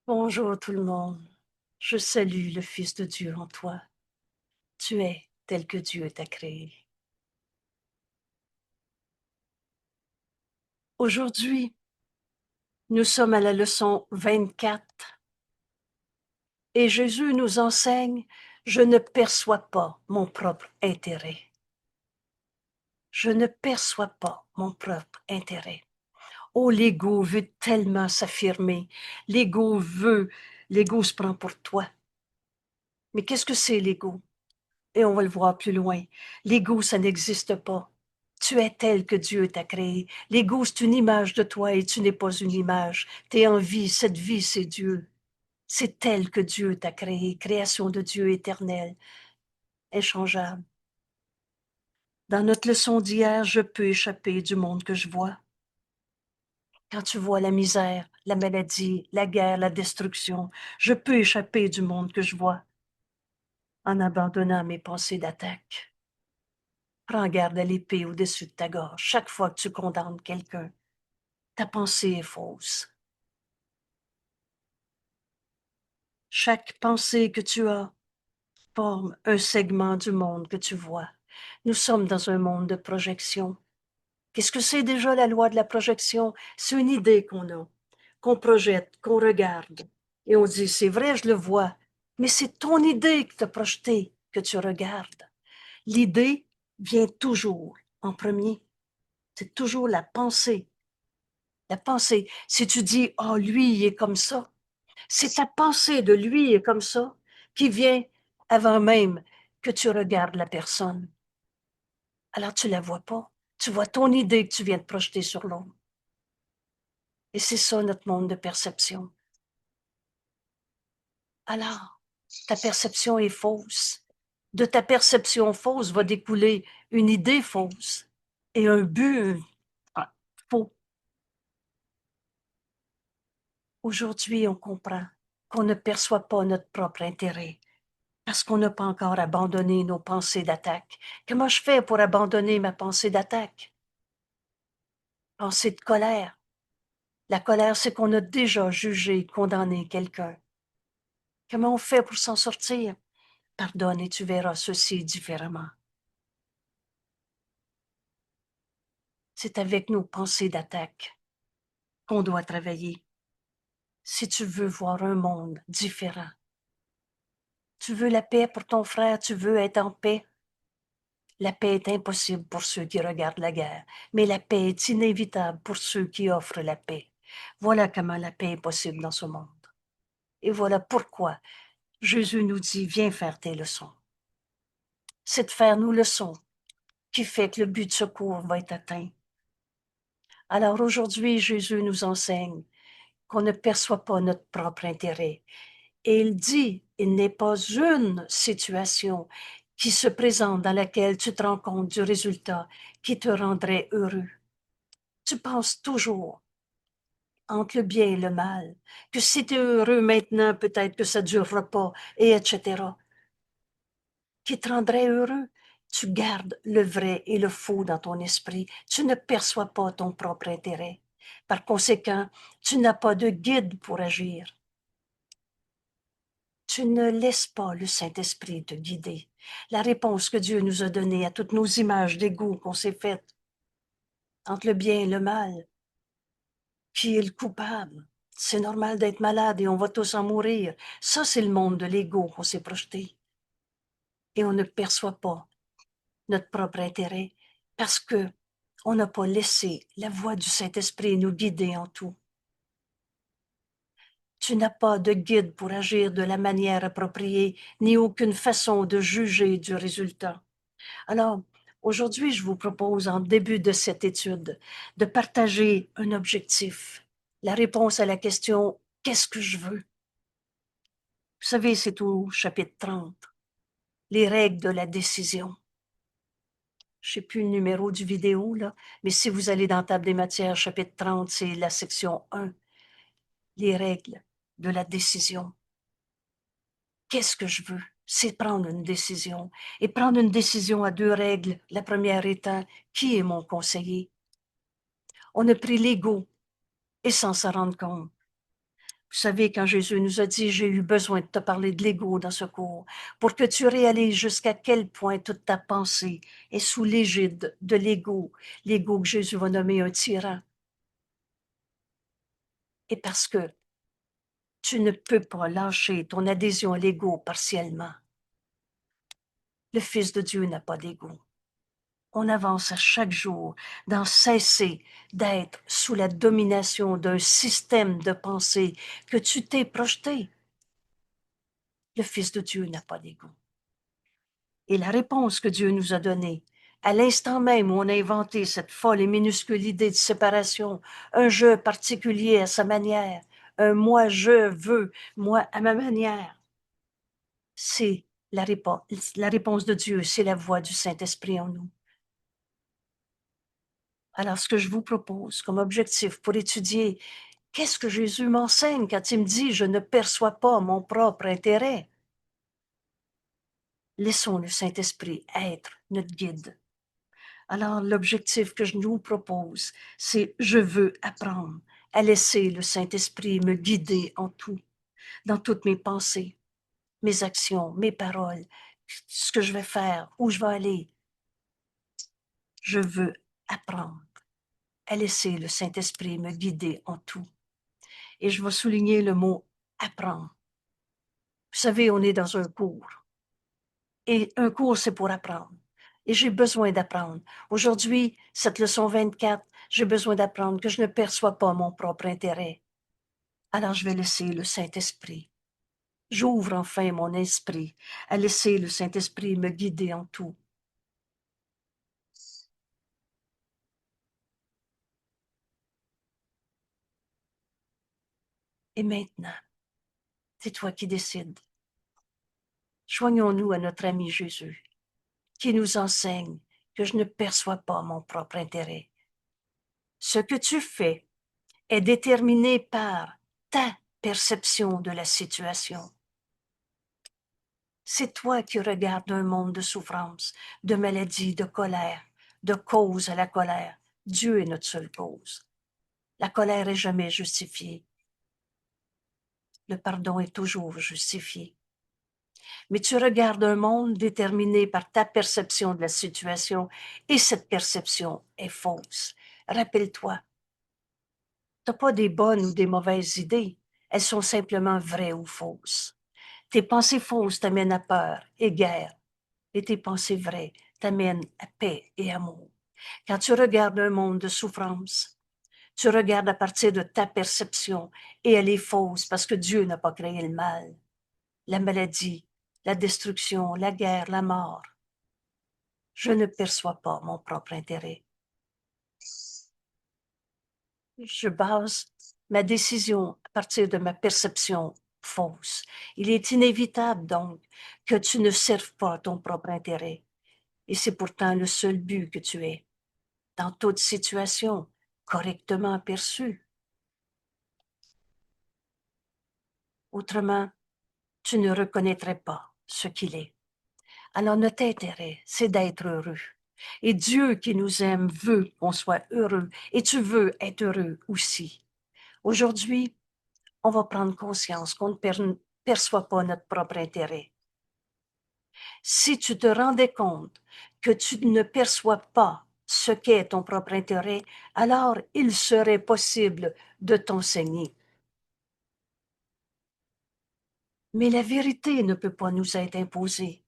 Bonjour tout le monde. Je salue le Fils de Dieu en toi. Tu es tel que Dieu t'a créé. Aujourd'hui, nous sommes à la leçon 24 et Jésus nous enseigne, je ne perçois pas mon propre intérêt. Je ne perçois pas mon propre intérêt. Oh, l'ego veut tellement s'affirmer. L'ego se prend pour toi. Mais qu'est-ce que c'est l'ego? Et on va le voir plus loin. L'ego, ça n'existe pas. Tu es tel que Dieu t'a créé. L'ego, c'est une image de toi et tu n'es pas une image. Tu es en vie, cette vie, c'est Dieu. C'est tel que Dieu t'a créé, création de Dieu éternelle, inchangeable. Dans notre leçon d'hier, je peux échapper du monde que je vois. Quand tu vois la misère, la maladie, la guerre, la destruction, je peux échapper du monde que je vois en abandonnant mes pensées d'attaque. Prends garde à l'épée au-dessus de ta gorge chaque fois que tu condamnes quelqu'un. Ta pensée est fausse. Chaque pensée que tu as forme un segment du monde que tu vois. Nous sommes dans un monde de projection. Qu'est-ce que c'est déjà la loi de la projection? C'est une idée qu'on projette, qu'on regarde. Et on dit, c'est vrai, je le vois, mais c'est ton idée que tu as projetée que tu regardes. L'idée vient toujours en premier. C'est toujours la pensée. La pensée, si tu dis, oh, lui, il est comme ça, c'est ta pensée de lui, il est comme ça, qui vient avant même que tu regardes la personne. Alors tu la vois pas. Tu vois ton idée que tu viens de projeter sur l'autre. Et c'est ça notre monde de perception. Alors, ta perception est fausse. De ta perception fausse va découler une idée fausse et un but faux. Aujourd'hui, on comprend qu'on ne perçoit pas notre propre intérêt parce qu'on n'a pas encore abandonné nos pensées d'attaque. Comment je fais pour abandonner ma pensée d'attaque? Pensée de colère. La colère, c'est qu'on a déjà jugé, condamné quelqu'un. Comment on fait pour s'en sortir? Pardonne et tu verras ceci différemment. C'est avec nos pensées d'attaque qu'on doit travailler. Si tu veux voir un monde différent, tu veux la paix pour ton frère, tu veux être en paix. La paix est impossible pour ceux qui regardent la guerre, mais la paix est inévitable pour ceux qui offrent la paix. Voilà comment la paix est possible dans ce monde. Et voilà pourquoi Jésus nous dit, viens faire tes leçons. C'est de faire nos leçons qui fait que le but de secours va être atteint. Alors aujourd'hui, Jésus nous enseigne qu'on ne perçoit pas notre propre intérêt. Et il dit, il n'est pas une situation qui se présente dans laquelle tu te rends compte du résultat qui te rendrait heureux. Tu penses toujours entre le bien et le mal, que si tu es heureux maintenant, peut-être que ça ne durera pas, et etc. Qui te rendrait heureux, tu gardes le vrai et le faux dans ton esprit. Tu ne perçois pas ton propre intérêt. Par conséquent, tu n'as pas de guide pour agir. Tu ne laisses pas le Saint-Esprit te guider. La réponse que Dieu nous a donnée à toutes nos images d'ego qu'on s'est faites entre le bien et le mal, qui est le coupable? C'est normal d'être malade et on va tous en mourir. Ça, c'est le monde de l'ego qu'on s'est projeté. Et on ne perçoit pas notre propre intérêt parce que on n'a pas laissé la voix du Saint-Esprit nous guider en tout. Tu n'as pas de guide pour agir de la manière appropriée, ni aucune façon de juger du résultat. Alors, aujourd'hui, je vous propose, en début de cette étude, de partager un objectif, la réponse à la question «Qu'est-ce que je veux?» Vous savez, c'est au chapitre 30, les règles de la décision. Je ne sais plus le numéro du vidéo, là, mais si vous allez dans Table des matières, chapitre 30, c'est la section 1, les règles de la décision. Qu'est-ce que je veux? C'est prendre une décision. Et prendre une décision à deux règles. La première étant, qui est mon conseiller? On a pris l'ego et sans s'en rendre compte. Vous Vous savez, quand Jésus nous a dit, j'ai eu besoin de te parler de l'ego dans ce cours, pour que tu réalises jusqu'à quel point toute ta pensée est sous l'égide de l'ego que Jésus va nommer un tyran. Et parce que tu ne peux pas lâcher ton adhésion à l'ego partiellement. Le Fils de Dieu n'a pas d'ego. On avance à chaque jour dans cesser d'être sous la domination d'un système de pensée que tu t'es projeté. Le Fils de Dieu n'a pas d'ego. Et la réponse que Dieu nous a donnée, à l'instant même où on a inventé cette folle et minuscule idée de séparation, un je particulier à sa manière, un moi je veux, moi à ma manière, c'est la réponse de Dieu, c'est la voix du Saint-Esprit en nous. Alors, ce que je vous propose comme objectif pour étudier, qu'est-ce que Jésus m'enseigne quand il me dit « je ne perçois pas mon propre intérêt », laissons le Saint-Esprit être notre guide. Alors, l'objectif que je nous propose, c'est « je veux apprendre à laisser le Saint-Esprit me guider en tout, dans toutes mes pensées, mes actions, mes paroles, ce que je vais faire, où je vais aller. Je veux apprendre à laisser le Saint-Esprit me guider en tout. » Et je vais souligner le mot « apprendre ». Vous savez, on est dans un cours. Et un cours, c'est pour apprendre. Et j'ai besoin d'apprendre. Aujourd'hui, cette leçon 24, j'ai besoin d'apprendre que je ne perçois pas mon propre intérêt. Alors, je vais laisser le Saint-Esprit. J'ouvre enfin mon esprit à laisser le Saint-Esprit me guider en tout. Et maintenant, c'est toi qui décides. Joignons-nous à notre ami Jésus, qui nous enseigne que je ne perçois pas mon propre intérêt. Ce que tu fais est déterminé par ta perception de la situation. C'est toi qui regardes un monde de souffrance, de maladie, de colère, de cause à la colère. Dieu est notre seule cause. La colère est jamais justifiée. Le pardon est toujours justifié. Mais tu regardes un monde déterminé par ta perception de la situation et cette perception est fausse. Rappelle-toi, tu n'as pas des bonnes ou des mauvaises idées. Elles sont simplement vraies ou fausses. Tes pensées fausses t'amènent à peur et guerre, et tes pensées vraies t'amènent à paix et amour. Quand tu regardes un monde de souffrance, tu regardes à partir de ta perception et elle est fausse parce que Dieu n'a pas créé le mal, la maladie, la destruction, la guerre, la mort. Je ne perçois pas mon propre intérêt. Je base ma décision à partir de ma perception fausse. Il est inévitable donc que tu ne serves pas ton propre intérêt. Et c'est pourtant le seul but que tu aies, dans toute situation, correctement perçue. Autrement, tu ne reconnaîtrais pas ce qu'il est. Alors notre intérêt, c'est d'être heureux. Et Dieu qui nous aime veut qu'on soit heureux. Et tu veux être heureux aussi. Aujourd'hui, on va prendre conscience qu'on ne perçoit pas notre propre intérêt. Si tu te rendais compte que tu ne perçois pas ce qu'est ton propre intérêt, alors il serait possible de t'enseigner. Mais la vérité ne peut pas nous être imposée.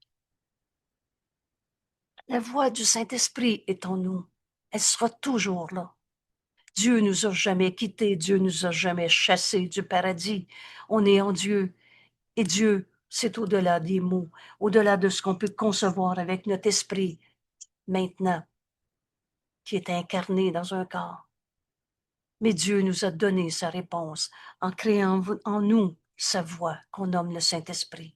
La voix du Saint-Esprit est en nous. Elle sera toujours là. Dieu nous a jamais quittés, Dieu nous a jamais chassés du paradis. On est en Dieu. Et Dieu, c'est au-delà des mots, au-delà de ce qu'on peut concevoir avec notre esprit, maintenant, qui est incarné dans un corps. Mais Dieu nous a donné sa réponse en créant en nous sa voix qu'on nomme le Saint-Esprit.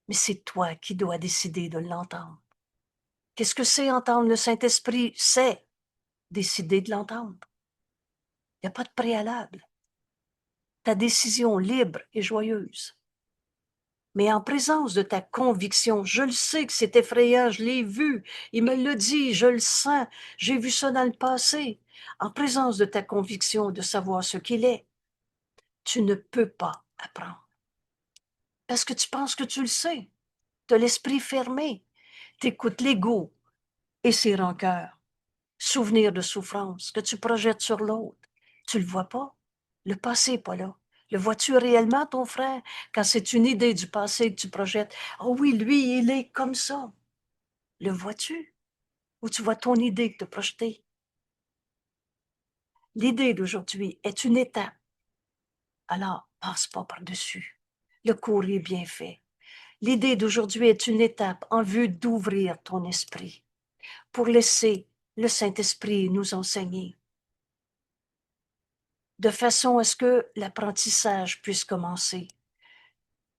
Mais c'est toi qui dois décider de l'entendre. Qu'est-ce que c'est entendre le Saint-Esprit? C'est décider de l'entendre. Il n'y a pas de préalable. Ta décision libre et joyeuse. Mais en présence de ta conviction, je le sais que c'est effrayant, je l'ai vu, il me le dit, je le sens, j'ai vu ça dans le passé. En présence de ta conviction de savoir ce qu'il est, Tu ne peux pas apprendre. Parce que tu penses que tu le sais. Tu as l'esprit fermé. Tu écoutes l'ego et ses rancœurs, souvenirs de souffrance que tu projettes sur l'autre. Tu le vois pas. Le passé n'est pas là. Le vois-tu réellement, ton frère, quand c'est une idée du passé que tu projettes? Oh oui, lui, il est comme ça. Le vois-tu? Ou tu vois ton idée que tu as projetée? L'idée d'aujourd'hui est une étape. Alors, passe pas par-dessus. Le cours est bien fait. L'idée d'aujourd'hui est une étape en vue d'ouvrir ton esprit pour laisser le Saint-Esprit nous enseigner, de façon à ce que l'apprentissage puisse commencer.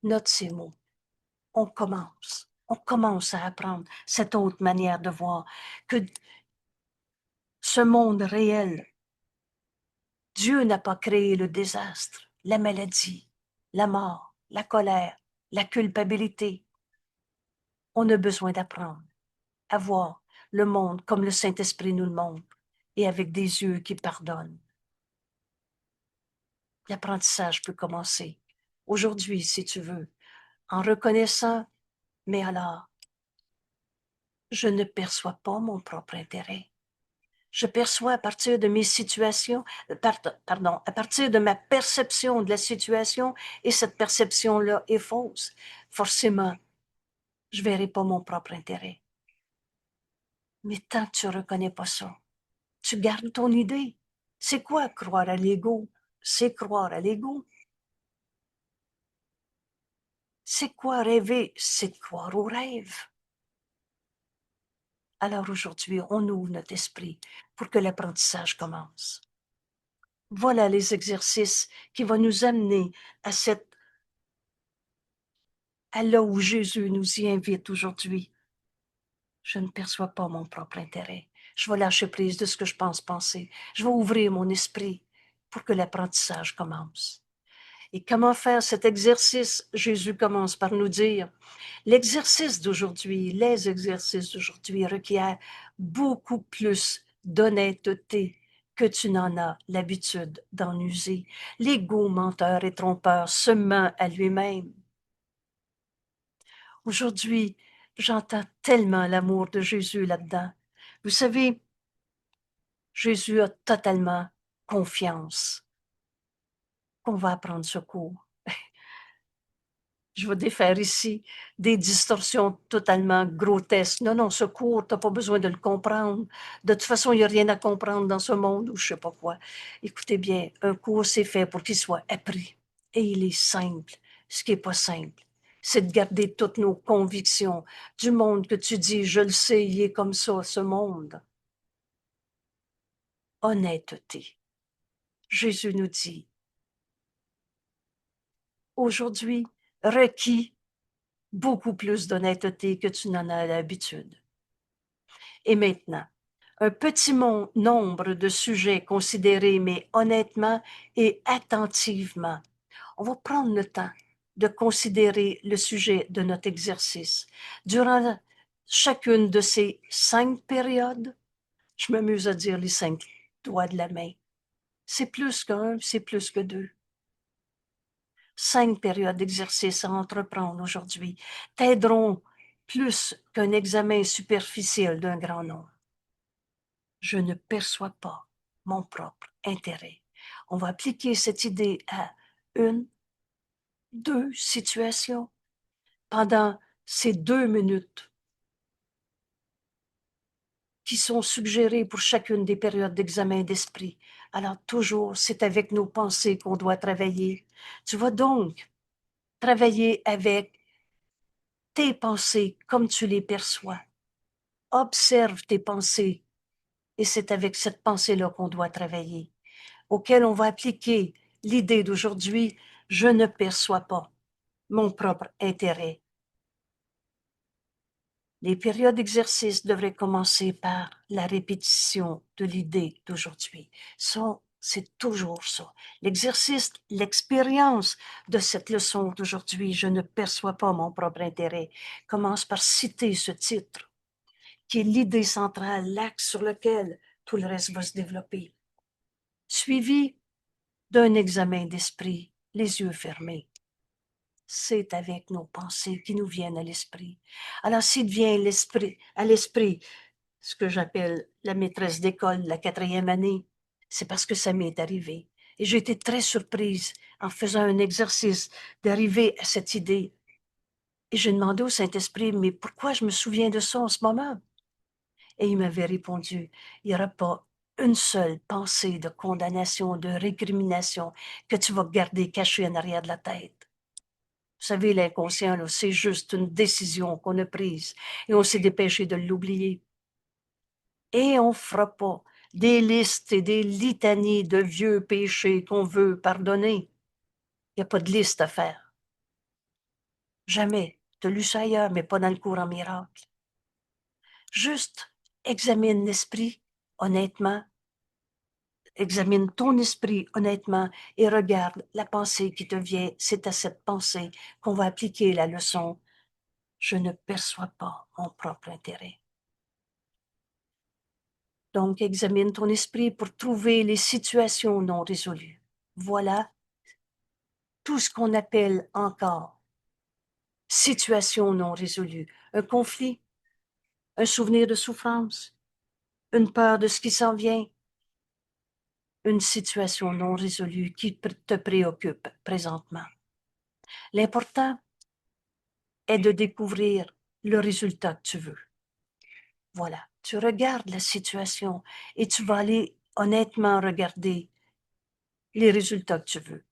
Note ces mots. On commence. On commence à apprendre cette autre manière de voir que ce monde réel, Dieu n'a pas créé le désastre, la maladie, la mort, la colère, la culpabilité. On a besoin d'apprendre à voir le monde comme le Saint-Esprit nous le montre et avec des yeux qui pardonnent. L'apprentissage peut commencer aujourd'hui, si tu veux, en reconnaissant, mais alors, je ne perçois pas mon propre intérêt. Je perçois à partir de mes situations, pardon, à partir de ma perception de la situation, et cette perception-là est fausse. Forcément, je ne verrai pas mon propre intérêt. Mais tant que tu ne reconnais pas ça, tu gardes ton idée. C'est quoi croire à l'ego? C'est croire à l'ego. C'est quoi rêver? C'est croire au rêve. Alors aujourd'hui, on ouvre notre esprit pour que l'apprentissage commence. Voilà les exercices qui vont nous amener à là où Jésus nous y invite aujourd'hui. Je ne perçois pas mon propre intérêt. Je vais lâcher prise de ce que je pense penser. Je vais ouvrir mon esprit pour que l'apprentissage commence. Et comment faire cet exercice? Jésus commence par nous dire, l'exercice d'aujourd'hui, les exercices d'aujourd'hui requièrent beaucoup plus d'honnêteté que tu n'en as l'habitude d'en user. L'ego menteur et trompeur se ment à lui-même. Aujourd'hui, j'entends tellement l'amour de Jésus là-dedans. Vous savez, Jésus a totalement confiance qu'on va apprendre ce cours. Je vais défaire ici des distorsions totalement grotesques. Non, non, ce cours, tu n'as pas besoin de le comprendre. De toute façon, il n'y a rien à comprendre dans ce monde ou je ne sais pas quoi. Écoutez bien, un cours, c'est fait pour qu'il soit appris. Et il est simple. Ce qui n'est pas simple, c'est de garder toutes nos convictions du monde que tu dis, je le sais, il est comme ça, ce monde. Honnêteté. Jésus nous dit, aujourd'hui, requis beaucoup plus d'honnêteté que tu n'en as l'habitude. Et maintenant, un petit nombre de sujets considérés, mais honnêtement et attentivement. On va prendre le temps de considérer le sujet de notre exercice. Durant chacune de ces 5 périodes, je m'amuse à dire les 5 doigts de la main. C'est plus qu'un, c'est plus que deux. 5 périodes d'exercice à entreprendre aujourd'hui t'aideront plus qu'un examen superficiel d'un grand nombre. Je ne perçois pas mon propre intérêt. On va appliquer cette idée à une, deux situations pendant ces 2 minutes qui sont suggérées pour chacune des périodes d'examen d'esprit. Alors toujours, c'est avec nos pensées qu'on doit travailler. Tu vas donc travailler avec tes pensées comme tu les perçois. Observe tes pensées et c'est avec cette pensée-là qu'on doit travailler, auquel on va appliquer l'idée d'aujourd'hui, je ne perçois pas mon propre intérêt. Les périodes d'exercice devraient commencer par la répétition de l'idée d'aujourd'hui. Ça, c'est toujours ça. L'exercice, l'expérience de cette leçon d'aujourd'hui, je ne perçois pas mon propre intérêt, commence par citer ce titre, qui est l'idée centrale, l'axe sur lequel tout le reste va se développer. Suivi d'un examen d'esprit les yeux fermés. C'est avec nos pensées qui nous viennent à l'esprit. Alors, s'il vient à l'esprit, ce que j'appelle la maîtresse d'école de la 4e année, c'est parce que ça m'est arrivé. Et j'ai été très surprise en faisant un exercice d'arriver à cette idée. Et j'ai demandé au Saint-Esprit, mais pourquoi je me souviens de ça en ce moment? Et il m'avait répondu, il n'y aura pas une seule pensée de condamnation, de récrimination que tu vas garder cachée en arrière de la tête. Vous savez, l'inconscient, c'est juste une décision qu'on a prise et on s'est dépêché de l'oublier. Et on ne fera pas des listes et des litanies de vieux péchés qu'on veut pardonner. Il n'y a pas de liste à faire. Jamais. Tu as lu ça ailleurs, mais pas dans le courant miracle. Juste examine l'esprit honnêtement. Examine ton esprit honnêtement et regarde la pensée qui te vient. C'est à cette pensée qu'on va appliquer la leçon. Je ne perçois pas mon propre intérêt. Donc, examine ton esprit pour trouver les situations non résolues. Voilà tout ce qu'on appelle encore situation non résolue. Un conflit, un souvenir de souffrance, une peur de ce qui s'en vient, une situation non résolue qui te préoccupe présentement. L'important est de découvrir le résultat que tu veux. Voilà, tu regardes la situation et tu vas aller honnêtement regarder les résultats que tu veux.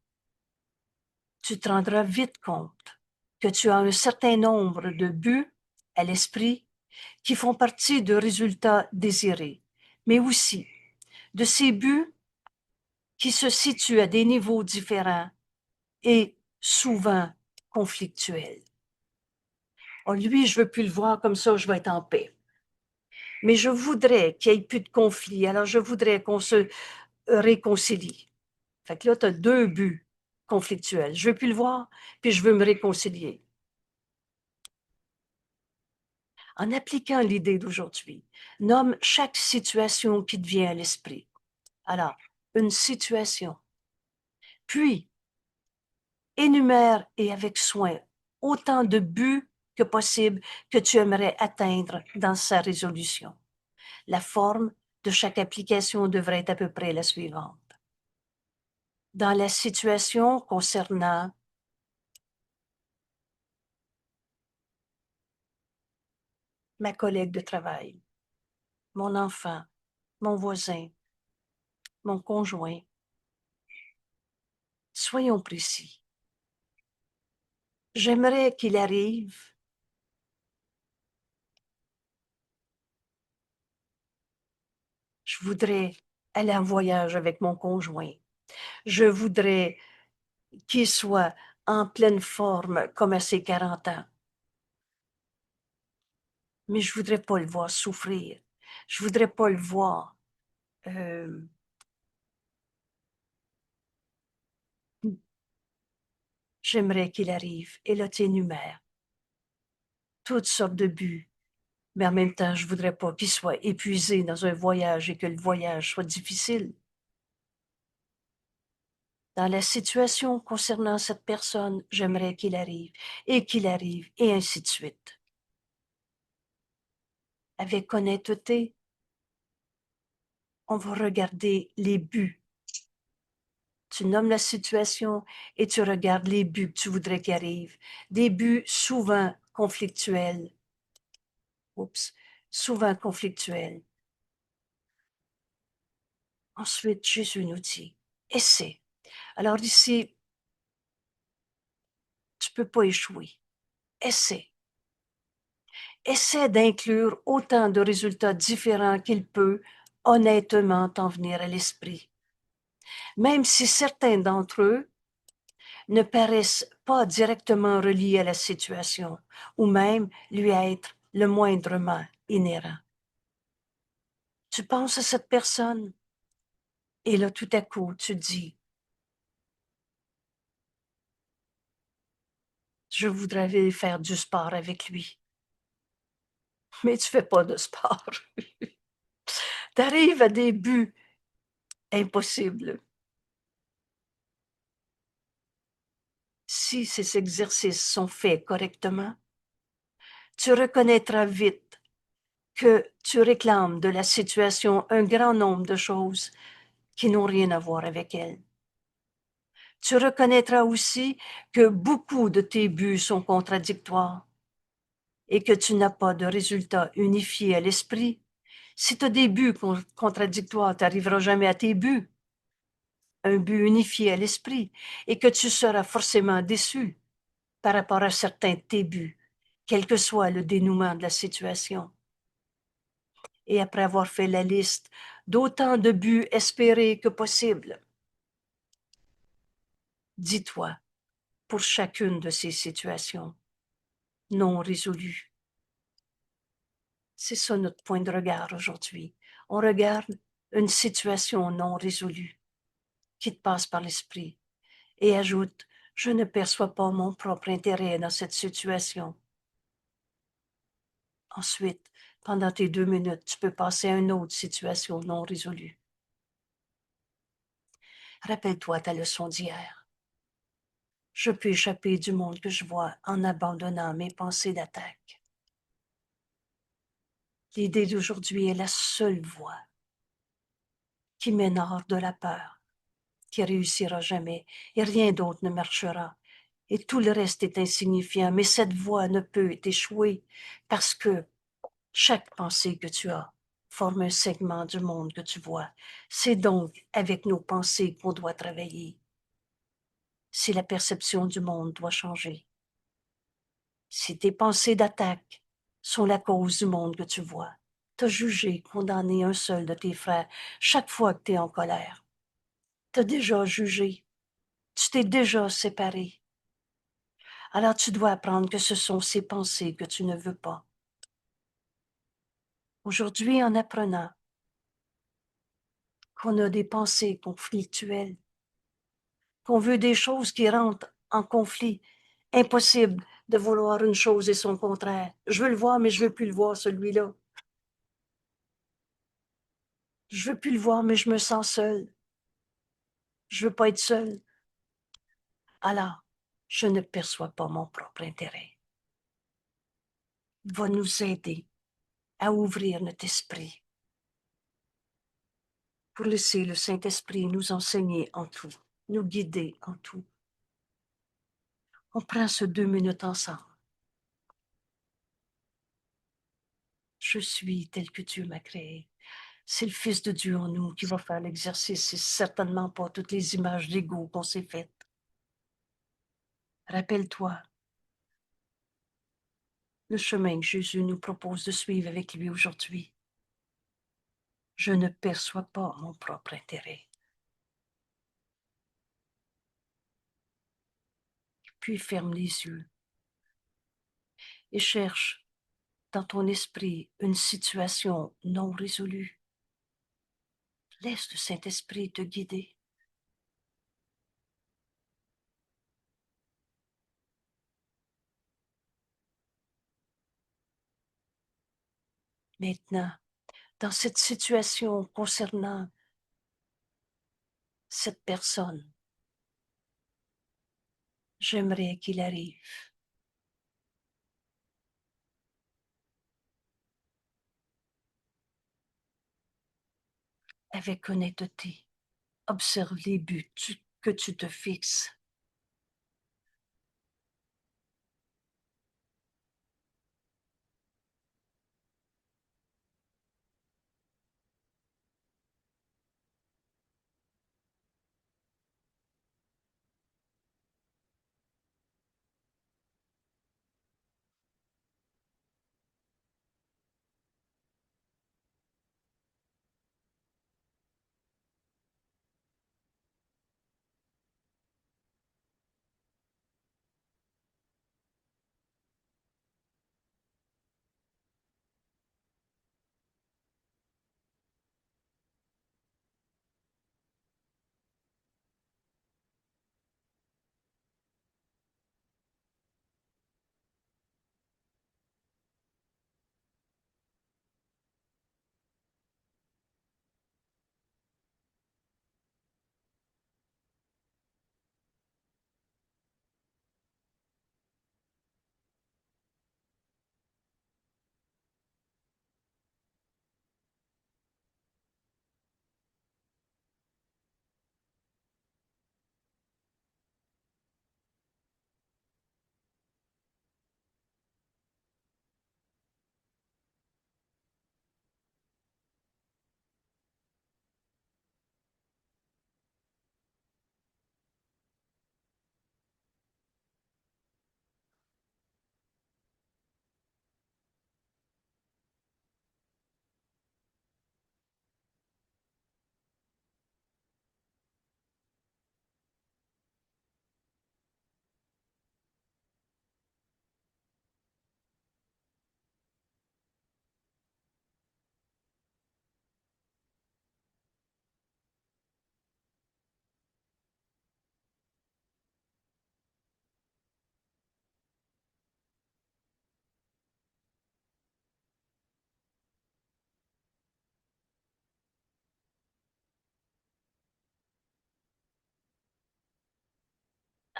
Tu te rendras vite compte que tu as un certain nombre de buts à l'esprit qui font partie de résultats désirés, mais aussi de ces buts qui se situent à des niveaux différents et souvent conflictuels. Oh, lui, je veux plus le voir comme ça, je vais être en paix. Mais je voudrais qu'il n'y ait plus de conflit, alors je voudrais qu'on se réconcilie. Fait que là, tu as deux buts conflictuels. Je veux plus le voir, puis je veux me réconcilier. En appliquant l'idée d'aujourd'hui, nomme chaque situation qui te vient à l'esprit. Alors, une situation. Puis, énumère et avec soin autant de buts que possible que tu aimerais atteindre dans sa résolution. La forme de chaque application devrait être à peu près la suivante. Dans la situation concernant ma collègue de travail, mon enfant, mon voisin, mon conjoint, soyons précis. J'aimerais qu'il arrive je voudrais aller en voyage avec mon conjoint. Je voudrais qu'il soit en pleine forme comme à ses 40 ans. Mais je voudrais pas le voir souffrir. Je voudrais pas le voir j'aimerais qu'il arrive. Et là, tu énumères toutes sortes de buts. Mais en même temps, je voudrais pas qu'il soit épuisé dans un voyage et que le voyage soit difficile. Dans la situation concernant cette personne, j'aimerais qu'il arrive, et ainsi de suite. Avec honnêteté, on va regarder les buts. Tu nommes la situation et tu regardes les buts que tu voudrais qu'il arrive. Des buts souvent conflictuels. Souvent conflictuels. Ensuite, Jésus nous dit, essaie. Alors ici, tu peux pas échouer. Essaie. Essaie d'inclure autant de résultats différents qu'il peut honnêtement t'en venir à l'esprit. Même si certains d'entre eux ne paraissent pas directement reliés à la situation ou même lui être le moindrement inhérent. Tu penses à cette personne et là, tout à coup, tu dis, je voudrais aller faire du sport avec lui. Mais tu fais pas de sport. Tu arrives à des buts impossibles. Si ces exercices sont faits correctement, tu reconnaîtras vite que tu réclames de la situation un grand nombre de choses qui n'ont rien à voir avec elle. Tu reconnaîtras aussi que beaucoup de tes buts sont contradictoires et que tu n'as pas de résultat unifié à l'esprit. Si tu as des buts contradictoires, tu n'arriveras jamais à tes buts, un but unifié à l'esprit, et que tu seras forcément déçu par rapport à certains de tes buts, quel que soit le dénouement de la situation. Et après avoir fait la liste d'autant de buts espérés que possible, dis-toi, pour chacune de ces situations non résolues. C'est ça notre point de regard aujourd'hui. On regarde une situation non résolue qui te passe par l'esprit et ajoute, je ne perçois pas mon propre intérêt dans cette situation. Ensuite, pendant tes 2 minutes, tu peux passer à une autre situation non résolue. Rappelle-toi ta leçon d'hier. Je peux échapper du monde que je vois en abandonnant mes pensées d'attaque. L'idée d'aujourd'hui est la seule voie qui mène hors de la peur, qui réussira jamais, et rien d'autre ne marchera. Et tout le reste est insignifiant, mais cette voie ne peut échouer parce que chaque pensée que tu as forme un segment du monde que tu vois. C'est donc avec nos pensées qu'on doit travailler. Si la perception du monde doit changer. Si tes pensées d'attaque sont la cause du monde que tu vois, t'as jugé, condamné un seul de tes frères chaque fois que tu es en colère. T'as déjà jugé. Tu t'es déjà séparé. Alors tu dois apprendre que ce sont ces pensées que tu ne veux pas. Aujourd'hui, en apprenant qu'on a des pensées conflictuelles, qu'on veut des choses qui rentrent en conflit, impossible de vouloir une chose et son contraire. Je veux le voir, mais je veux plus le voir, celui-là. Je veux plus le voir, mais je me sens seule. Je veux pas être seule. Alors, je ne perçois pas mon propre intérêt. Va nous aider à ouvrir notre esprit pour laisser le Saint-Esprit nous enseigner en tout, nous guider en tout. On prend ce 2 minutes ensemble. Je suis tel que Dieu m'a créé. C'est le Fils de Dieu en nous qui va faire l'exercice. C'est certainement pas toutes les images d'ego qu'on s'est faites. Rappelle-toi le chemin que Jésus nous propose de suivre avec lui aujourd'hui. Je ne perçois pas mon propre intérêt. Puis ferme les yeux et cherche dans ton esprit une situation non résolue. Laisse le Saint-Esprit te guider. Maintenant, dans cette situation concernant cette personne, j'aimerais qu'il arrive avec honnêteté. Observe les buts que tu te fixes.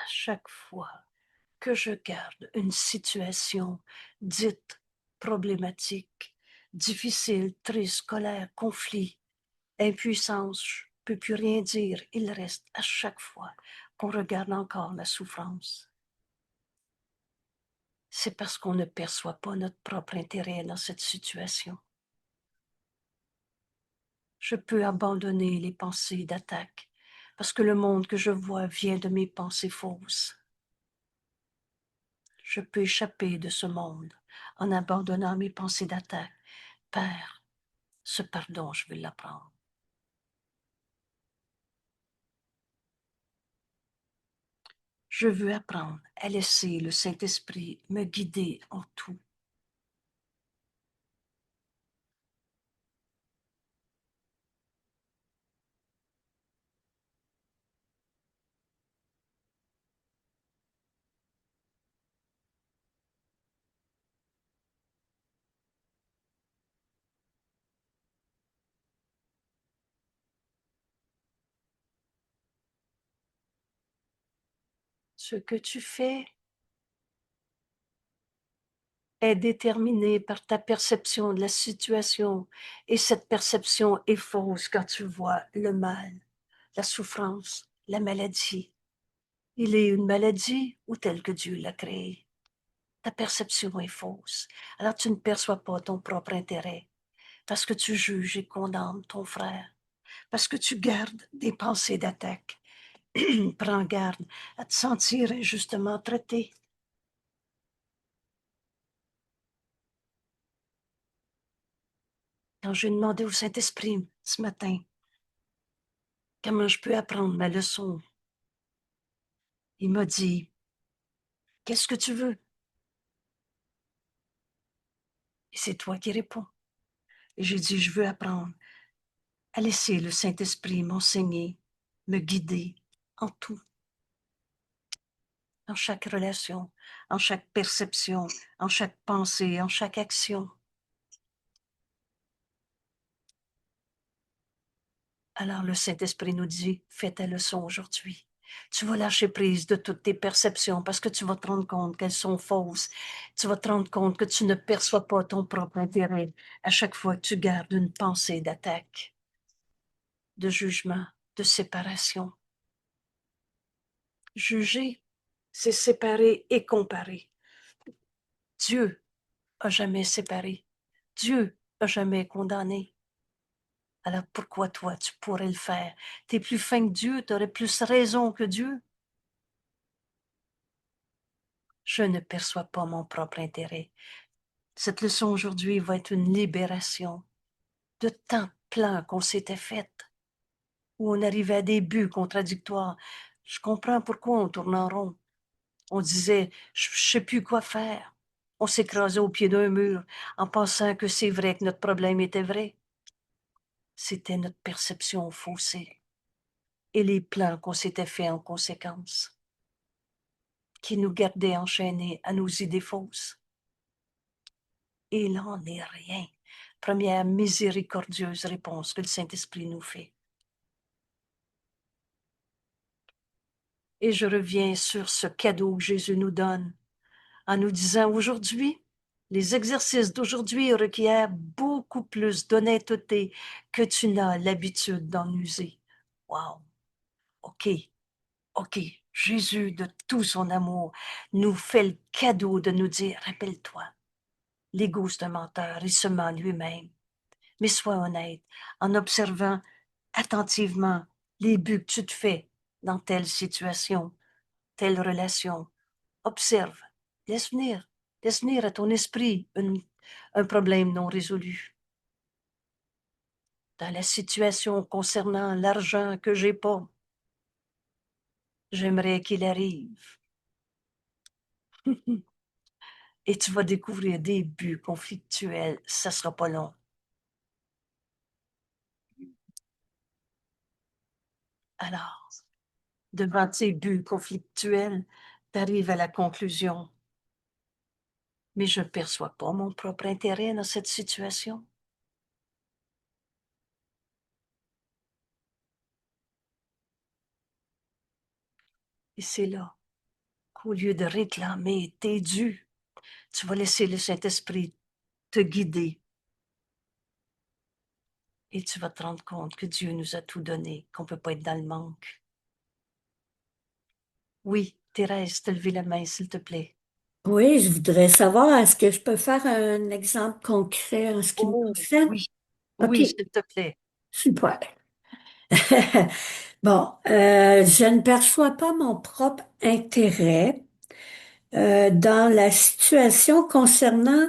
chaque fois que je garde une situation dite problématique, difficile, triste, colère, conflit, impuissance, je ne peux plus rien dire, il reste à chaque fois qu'on regarde encore la souffrance. C'est parce qu'on ne perçoit pas notre propre intérêt dans cette situation. Je peux abandonner les pensées d'attaque parce que le monde que je vois vient de mes pensées fausses. Je peux échapper de ce monde en abandonnant mes pensées d'attaque. Père, ce pardon, je veux l'apprendre. Je veux apprendre à laisser le Saint-Esprit me guider en tout. Ce que tu fais est déterminé par ta perception de la situation et cette perception est fausse quand tu vois le mal, la souffrance, la maladie. Il est une maladie ou tel que Dieu l'a créé. Ta perception est fausse. Alors tu ne perçois pas ton propre intérêt parce que tu juges et condamnes ton frère, parce que tu gardes des pensées d'attaque. Prends garde à te sentir injustement traité. Quand j'ai demandé au Saint-Esprit ce matin comment je peux apprendre ma leçon, il m'a dit, qu'est-ce que tu veux? Et c'est toi qui réponds. Et j'ai dit, je veux apprendre à laisser le Saint-Esprit m'enseigner, me guider en tout, en chaque relation, en chaque perception, en chaque pensée, en chaque action. Alors le Saint-Esprit nous dit, fais ta leçon aujourd'hui. Tu vas lâcher prise de toutes tes perceptions parce que tu vas te rendre compte qu'elles sont fausses. Tu vas te rendre compte que tu ne perçois pas ton propre intérêt à chaque fois que tu gardes une pensée d'attaque, de jugement, de séparation. Juger, c'est séparer et comparer. Dieu a jamais séparé. Dieu a jamais condamné. Alors pourquoi toi, tu pourrais le faire? Tu es plus fin que Dieu, tu aurais plus raison que Dieu. Je ne perçois pas mon propre intérêt. Cette leçon aujourd'hui va être une libération de tant plans qu'on s'était fait, où on arrivait à des buts contradictoires. Je comprends pourquoi on tourne en rond. On disait, je ne sais plus quoi faire. On s'écrasait au pied d'un mur en pensant que c'est vrai que notre problème était vrai. C'était notre perception faussée et les plans qu'on s'était faits en conséquence, qui nous gardaient enchaînés à nos idées fausses. Il n'en est rien. Première miséricordieuse réponse que le Saint-Esprit nous fait. Et je reviens sur ce cadeau que Jésus nous donne en nous disant aujourd'hui, les exercices d'aujourd'hui requièrent beaucoup plus d'honnêteté que tu n'as l'habitude d'en user. Wow! OK, OK. Jésus, de tout son amour, nous fait le cadeau de nous dire, rappelle-toi, l'ego c'est un menteur, il se ment lui-même. Mais sois honnête en observant attentivement les buts que tu te fais dans telle situation, telle relation. Observe, laisse venir à ton esprit un problème non résolu. Dans la situation concernant l'argent que j'ai pas, j'aimerais qu'il arrive. Et tu vas découvrir des buts conflictuels, ça sera pas long. Alors, devant ces buts conflictuels, tu arrives à la conclusion, mais je ne perçois pas mon propre intérêt dans cette situation. Et c'est là Au lieu de réclamer tes dûs, tu vas laisser le Saint-Esprit te guider et tu vas te rendre compte que Dieu nous a tout donné, qu'on ne peut pas être dans le manque. Oui, Thérèse, te lever la main, s'il te plaît. Oui, je voudrais savoir, est-ce que je peux faire un exemple concret en ce qui me Oh, concerne? oui, OK, oui, s'il te plaît. super. Bon, je ne perçois pas mon propre intérêt dans la situation concernant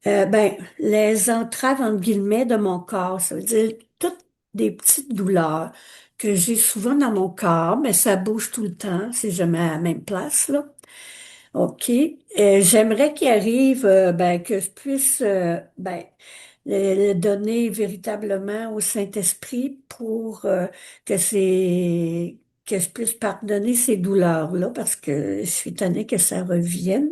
les entraves, entre guillemets, de mon corps. Ça veut dire toutes des petites douleurs que j'ai souvent dans mon corps, mais ça bouge tout le temps, c'est jamais à la même place, là. OK. J'aimerais qu'il arrive que je puisse le donner véritablement au Saint-Esprit pour que je puisse pardonner ces douleurs-là parce que je suis tannée que ça revienne.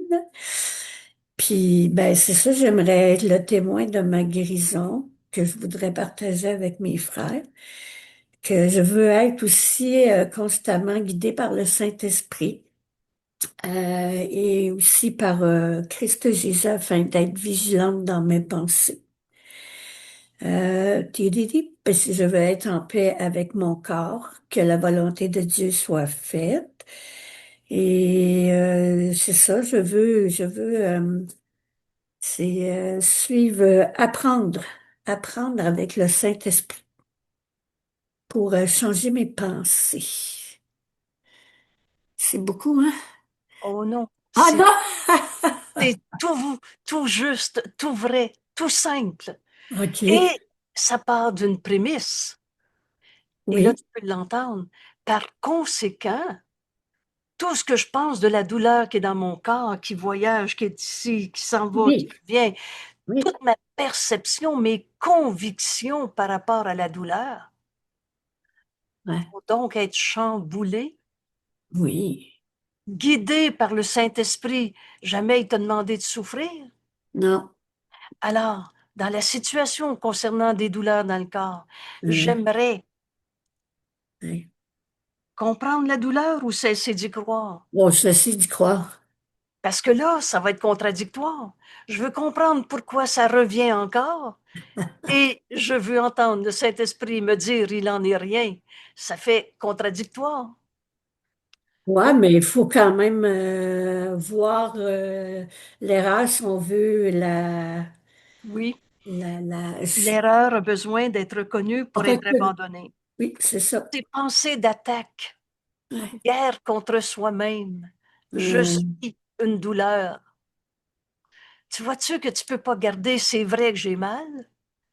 Puis ben c'est ça, j'aimerais être le témoin de ma guérison que je voudrais partager avec mes frères, que je veux être aussi constamment guidée par le Saint-Esprit et aussi par Christ Jésus afin d'être vigilante dans mes pensées. Parce que je veux être en paix avec mon corps, que la volonté de Dieu soit faite. Et c'est ça, c'est suivre, apprendre avec le Saint-Esprit pour changer mes pensées. C'est beaucoup, hein? Oh non, Ah c'est non! tout juste, tout vrai, tout simple. OK. Et ça part d'une prémisse. Et là, Oui, tu peux l'entendre. Par conséquent, tout ce que je pense de la douleur qui est dans mon corps, qui voyage, qui est ici, qui s'en va, qui oui, revient, oui, toute ma perception, mes convictions par rapport à la douleur ouais, vont donc être chamboulées, oui. guidées par le Saint-Esprit. Jamais il t'a demandé de souffrir. Non. Alors, dans la situation concernant des douleurs dans le corps, Ouais, j'aimerais ouais. comprendre la douleur ou cesser d'y croire. Bon, je suis d'y croire. Parce que là, ça va être contradictoire. Je veux comprendre pourquoi ça revient encore et je veux entendre le Saint-Esprit me dire il en est rien. Ça fait contradictoire. Ouais, Oh mais il faut quand même voir l'erreur si on veut oui, la l'erreur a besoin d'être reconnue pour être recul. abandonnée. Oui, c'est ça. Ces pensées d'attaque, Ouais. guerre contre soi-même, je Euh, suis une douleur. Tu vois-tu que tu peux pas garder c'est vrai que j'ai mal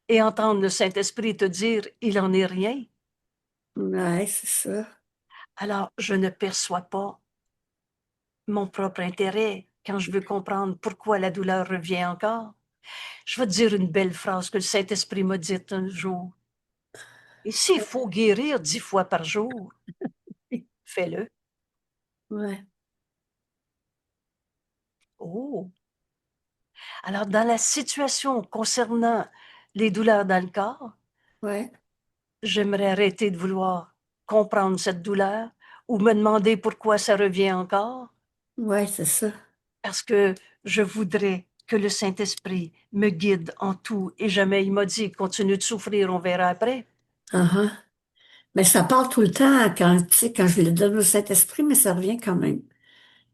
et entendre le Saint-Esprit te dire il en est rien. ouais, c'est ça. Alors, je ne perçois pas mon propre intérêt quand je veux comprendre pourquoi la douleur revient encore. Je vais te dire une belle phrase que le Saint-Esprit m'a dite un jour. Et s'il faut guérir 10 fois par jour, fais-le. Ouais, Oh! Alors, dans la situation concernant les douleurs dans le corps, ouais, j'aimerais arrêter de vouloir comprendre cette douleur ou me demander pourquoi ça revient encore, ouais, c'est ça. parce que je voudrais que le Saint-Esprit me guide en tout et jamais il m'a dit continue de souffrir, on verra après. Uh-huh. Mais ça part tout le temps quand, tu sais, quand je le donne au Saint-Esprit, mais ça revient quand même.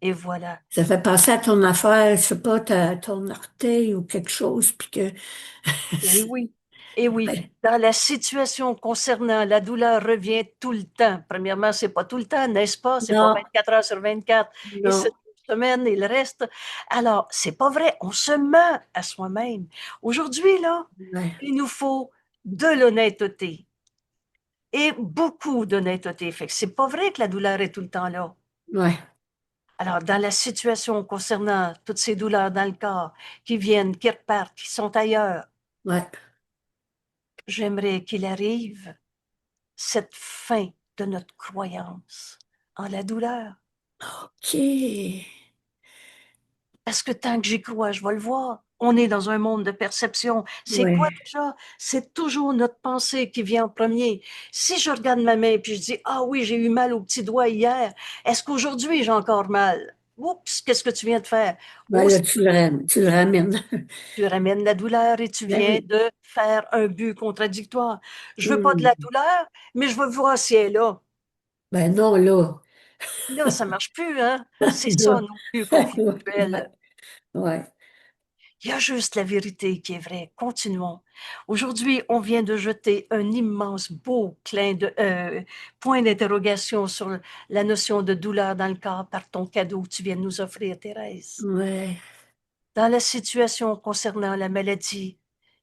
Et voilà. Ça fait penser à ton affaire, je sais pas, ton orteil ou quelque chose, puis que... Et oui. Et oui. Ouais. Dans la situation concernant la douleur revient tout le temps. Premièrement, c'est pas tout le temps, n'est-ce pas? C'est pas Non, 24 heures sur 24 et non, 7 semaines et le reste. Alors, c'est pas vrai. On se ment à soi-même. Aujourd'hui, là, ouais, il nous faut de l'honnêteté et beaucoup d'honnêteté. Fait que c'est pas vrai que la douleur est tout le temps là. ouais, Alors, dans la situation concernant toutes ces douleurs dans le corps qui viennent, qui repartent, qui sont ailleurs, ouais. j'aimerais qu'il arrive cette fin de notre croyance en la douleur. OK. Parce que tant que j'y crois, je vais le voir. On est dans un monde de perception. C'est quoi Ouais. déjà? C'est toujours notre pensée qui vient en premier. Si je regarde ma main et je dis, ah oui, j'ai eu mal au petit doigt hier, est-ce qu'aujourd'hui j'ai encore mal? Oups, qu'est-ce que tu viens de faire? Ben Oh, là, tu le ramènes. tu ramènes la douleur et tu Ben viens oui. de faire un but contradictoire. Je veux pas de la Hmm. douleur, mais je veux voir si elle est là. Ben non, là. Là, ça marche plus, hein? C'est ça, Là. non plus Ouais, ouais, conflictuel. ouais. Il y a juste la vérité qui est vraie. Continuons. Aujourd'hui, on vient de jeter un immense beau point d'interrogation sur la notion de douleur dans le corps par ton cadeau que tu viens de nous offrir, Thérèse. Ouais. Dans la situation concernant la maladie,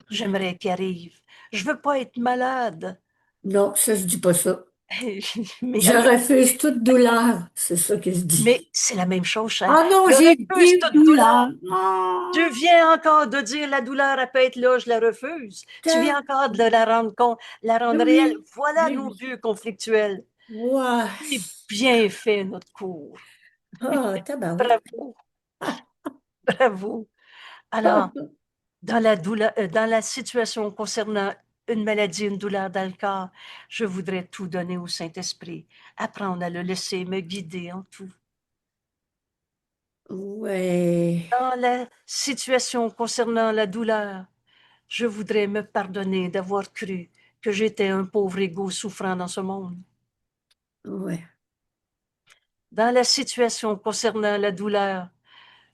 j'aimerais qu'il arrive. Je veux pas être malade. Non, ça, je dis pas ça. Mais, Je refuse toute douleur. C'est ça que je dis. mais c'est la même chose, cher. Ah non, Je j'ai refuse dit toute douleur. douleur. Tu Ah, viens encore de dire la douleur, elle peut être là, je la refuse. Tu viens ta- encore de la rendre réelle. oui, Voilà oui, nos oui. buts conflictuels. Ouais. C'est bien fait, notre cours. Ah, tabarouette. Bravo, bravo. Alors, dans la situation concernant une maladie, une douleur dans le corps, je voudrais tout donner au Saint-Esprit, apprendre à le laisser me guider en tout. Ouais, Dans la situation concernant la douleur, je voudrais me pardonner d'avoir cru que j'étais un pauvre égo souffrant dans ce monde. ouais, Dans la situation concernant la douleur,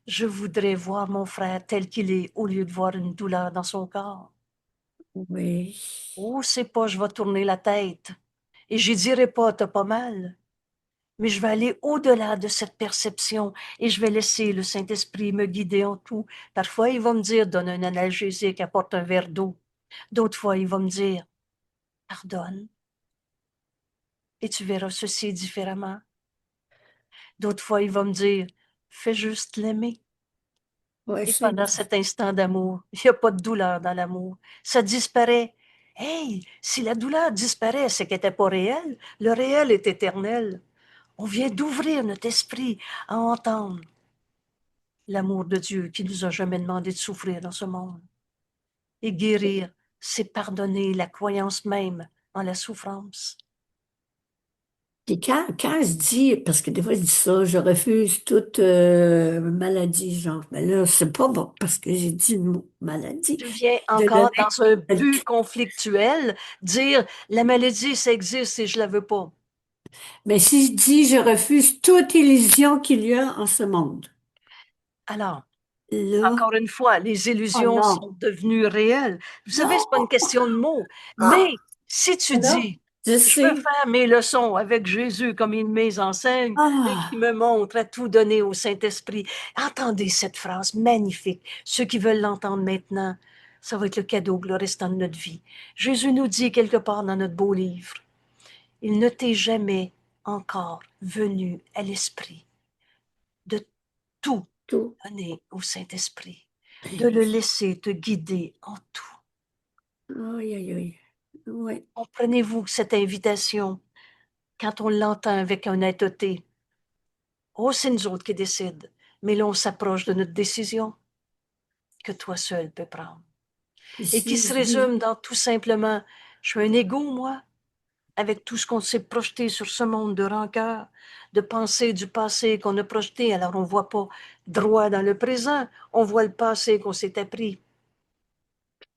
je voudrais voir mon frère tel qu'il est au lieu de voir une douleur dans son corps. ouais. Oh, c'est pas, je vais tourner la tête. Et je dirai pas, t'as pas mal. Mais je vais aller au-delà de cette perception et je vais laisser le Saint-Esprit me guider en tout. Parfois, il va me dire, donne un analgésique, apporte un verre d'eau. D'autres fois, il va me dire, pardonne et tu verras ceci différemment. D'autres fois, il va me dire, fais juste l'aimer. Ouais, Et c'est pendant cet instant d'amour, il n'y a pas de douleur dans l'amour. Ça disparaît. Hey, si la douleur disparaît, c'est qu'elle n'était pas réelle. Le réel est éternel. On vient d'ouvrir notre esprit à entendre l'amour de Dieu qui nous a jamais demandé de souffrir dans ce monde. Et guérir, c'est pardonner la croyance même en la souffrance. Puis quand je dis, parce que des fois je dis ça, je refuse toute maladie, genre, mais là, c'est pas bon, parce que j'ai dit le mot maladie. Tu viens De encore donner, dans un but conflictuel, dire la maladie, ça existe et je la veux pas. mais si je dis, je refuse toute illusion qu'il y a en ce monde, Alors, là, encore une fois, les oh illusions non, sont devenues réelles. Vous savez, c'est pas une non, question de mots. ah, Mais si tu non, dis, je je veux sais, faire mes leçons avec Jésus comme il me les enseigne et qui ah, me montre à tout donner au Saint-Esprit. Entendez cette phrase magnifique. Ceux qui veulent l'entendre maintenant, ça va être le cadeau pour le restant de notre vie. Jésus nous dit quelque part dans notre beau livre, il ne t'est jamais encore venu à l'esprit de tout tout, donner au Saint-Esprit, ben de le oui, laisser te guider en tout. aïe, aïe, aïe, ouais, Comprenez-vous cette invitation quand on l'entend avec un honnêteté? Oh, c'est nous autres qui décident, mais là, on s'approche de notre décision que toi seul peux prendre puis et qui si se je dis, résume dans tout simplement, je suis un égo, moi, avec tout ce qu'on s'est projeté sur ce monde de rancœur, de pensées du passé qu'on a projeté, alors on ne voit pas droit dans le présent, on voit le passé qu'on s'est appris.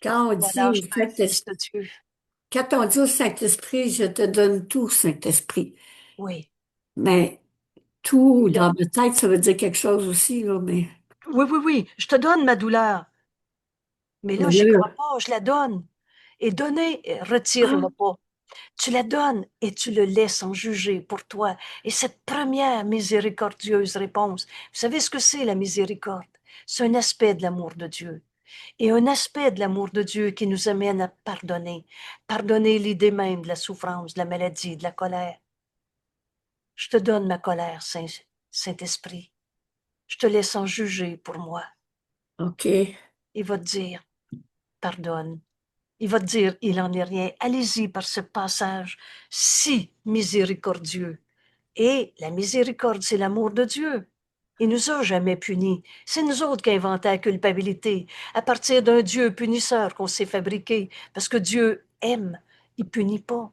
quand on dit Voilà, au je suis un fils Saint-Esprit, de Dieu. quand on dit au Saint-Esprit, je te donne tout, Saint-Esprit, Oui. mais tout Et là, dans ma tête, ça veut dire quelque chose aussi, là, oui, oui, oui, je te donne ma douleur, mais là, mais j'y crois là, pas, je la donne. Et donner, retire-le ah, pas. Tu la donnes et tu le laisses en juger pour toi. Et cette première miséricordieuse réponse, vous savez ce que c'est la miséricorde? C'est un aspect de l'amour de Dieu. Et un aspect de l'amour de Dieu qui nous amène à pardonner. Pardonner l'idée même de la souffrance, de la maladie, de la colère. Je te donne ma colère, Saint-Esprit. Je te laisse en juger pour moi. OK. Il va te dire, pardonne. Il va te dire, il en est rien. Allez-y par ce passage si miséricordieux. Et la miséricorde, c'est l'amour de Dieu. Il nous a jamais punis. C'est nous autres qui avons inventé la culpabilité, à partir d'un Dieu punisseur qu'on s'est fabriqué, parce que Dieu aime, il punit pas.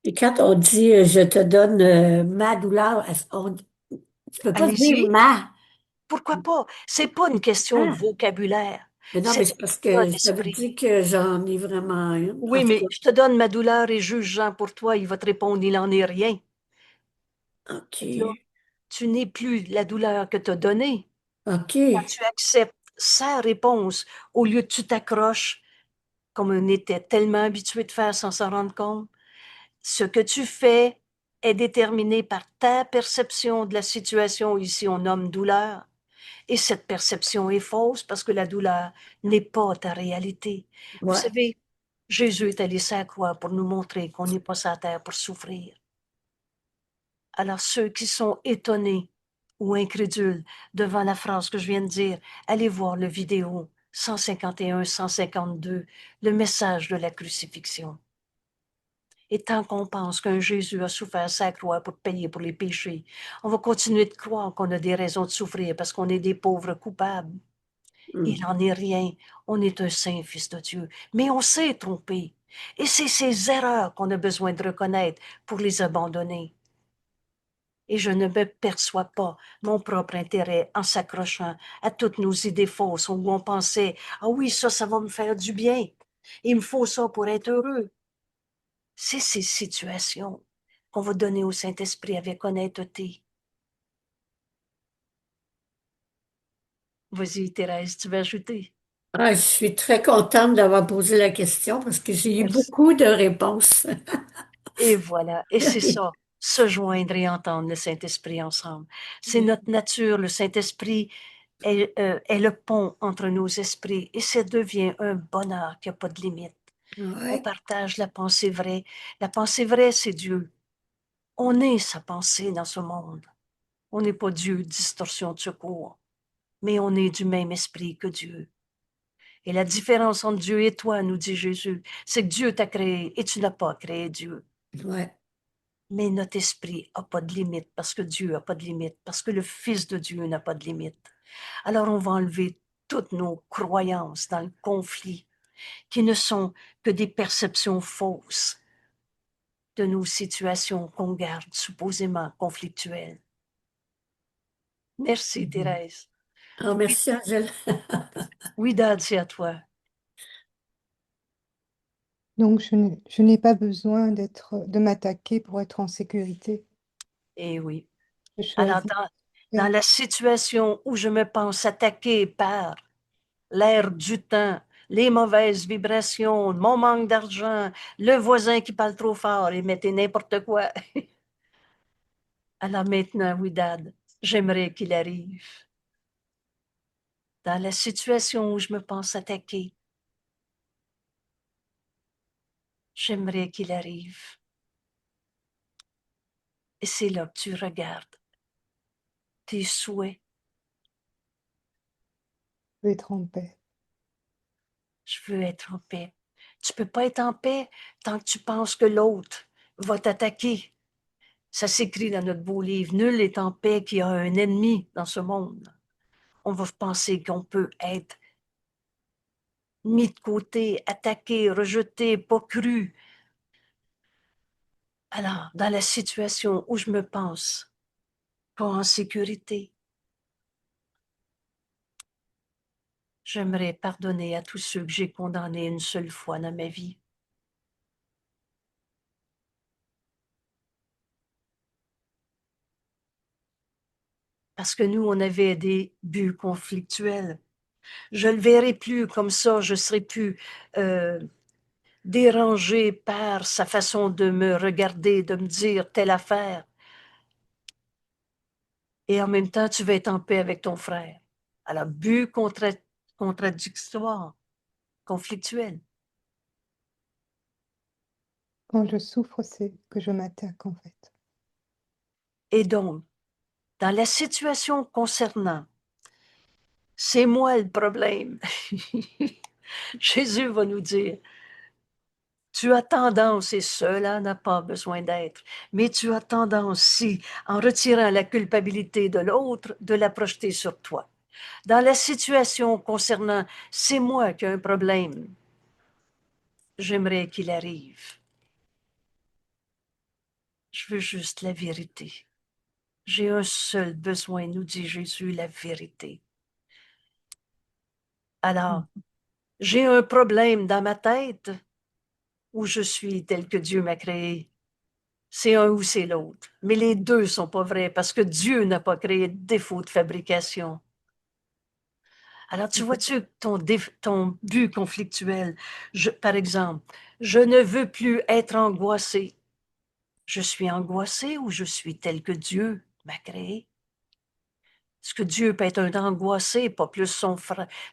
Et quand on dit je te donne ma douleur, Tu peux pas dire Allez-y. ma. Pourquoi pas? C'est pas une question de Ah. vocabulaire. Mais non, C'est mais un c'est parce état que ça veut d'esprit. dire que j'en ai vraiment une. En Oui, tout mais cas, je te donne ma douleur et juge Jean pour toi. Il va te répondre, il n'en est rien. Fait que là, OK. tu n'es plus la douleur que tu as donnée. Quand OK. tu acceptes sa réponse, au lieu de tu t'accroches, comme on était tellement habitué de faire sans s'en rendre compte, ce que tu fais est déterminé par ta perception de la situation. Ici, on nomme douleur. Et cette perception est fausse parce que la douleur n'est pas ta réalité. Vous Ouais. savez, Jésus est allé sur la croix pour nous montrer qu'on n'est pas sur la terre pour souffrir. Alors ceux qui sont étonnés ou incrédules devant la phrase que je viens de dire, allez voir le vidéo 151, 152, le message de la crucifixion. Et tant qu'on pense qu'un Jésus a souffert sa croix pour payer pour les péchés, on va continuer de croire qu'on a des raisons de souffrir parce qu'on est des pauvres coupables. Il Mm. n'en est rien. On est un saint fils de Dieu. Mais on s'est trompé. Et c'est ces erreurs qu'on a besoin de reconnaître pour les abandonner. Et je ne me perçois pas mon propre intérêt en s'accrochant à toutes nos idées fausses où on pensait, ah oui, ça va me faire du bien. Il me faut ça pour être heureux. C'est ces situations qu'on va donner au Saint-Esprit avec honnêteté. Vas-y, Thérèse, tu veux ajouter? Ah, je suis très contente d'avoir posé la question parce que j'ai eu Merci. beaucoup de réponses. Et voilà, et c'est ça, se joindre et entendre le Saint-Esprit ensemble. C'est notre nature, le Saint-Esprit est le pont entre nos esprits et ça devient un bonheur qui n'a pas de limite. On Ouais, partage la pensée vraie. La pensée vraie, c'est Dieu. On est sa pensée dans ce monde. On n'est pas Dieu, distorsion de secours, mais on est du même esprit que Dieu. Et la différence entre Dieu et toi, nous dit Jésus, c'est que Dieu t'a créé et tu n'as pas créé Dieu. ouais. Mais notre esprit n'a pas de limite parce que Dieu n'a pas de limite, parce que le Fils de Dieu n'a pas de limite. Alors on va enlever toutes nos croyances dans le conflit qui ne sont que des perceptions fausses de nos situations qu'on garde supposément conflictuelles. Merci Thérèse. Ah, Oui, merci, Angèle. oui Dad, c'est à toi. Donc, je n'ai pas besoin de m'attaquer pour être en sécurité. Et oui. Je Alors choisis. dans la situation où je me pense attaquée par l'air du temps, les mauvaises vibrations, mon manque d'argent, le voisin qui parle trop fort et mettait n'importe quoi. Alors maintenant, oui, Dad, j'aimerais qu'il arrive. Dans la situation où je me pense attaqué, j'aimerais qu'il arrive. Et c'est là que tu regardes tes souhaits. Je vais être en paix. Je veux être en paix. Tu peux pas être en paix tant que tu penses que l'autre va t'attaquer. Ça s'écrit dans notre beau livre. Nul n'est en paix qui a un ennemi dans ce monde. On va penser qu'on peut être mis de côté, attaqué, rejeté, pas cru. Alors, dans la situation où je me pense pas en sécurité, j'aimerais pardonner à tous ceux que j'ai condamnés une seule fois dans ma vie. Parce que nous, on avait des buts conflictuels. Je ne le verrai plus comme ça, je serai plus dérangée par sa façon de me regarder, de me dire telle affaire. Et en même temps, tu vas être en paix avec ton frère. Alors, but contradictoire, conflictuel. Quand je souffre, c'est que je m'attaque en fait. Et donc, dans la situation concernant, c'est moi le problème. Jésus va nous dire, tu as tendance, et cela n'a pas besoin d'être, mais tu as tendance, si, en retirant la culpabilité de l'autre, de la projeter sur toi. Dans la situation concernant, c'est moi qui ai un problème, j'aimerais qu'il arrive. Je veux juste la vérité. J'ai un seul besoin, nous dit Jésus, la vérité. Alors, j'ai un problème dans ma tête ou je suis tel que Dieu m'a créé. C'est un ou c'est l'autre. Mais les deux sont pas vrais parce que Dieu n'a pas créé de défaut de fabrication. Alors, tu vois-tu ton but conflictuel? Par exemple, je ne veux plus être angoissé. Je suis angoissé ou je suis tel que Dieu m'a créé? Est-ce que Dieu peut être un angoissé, pas plus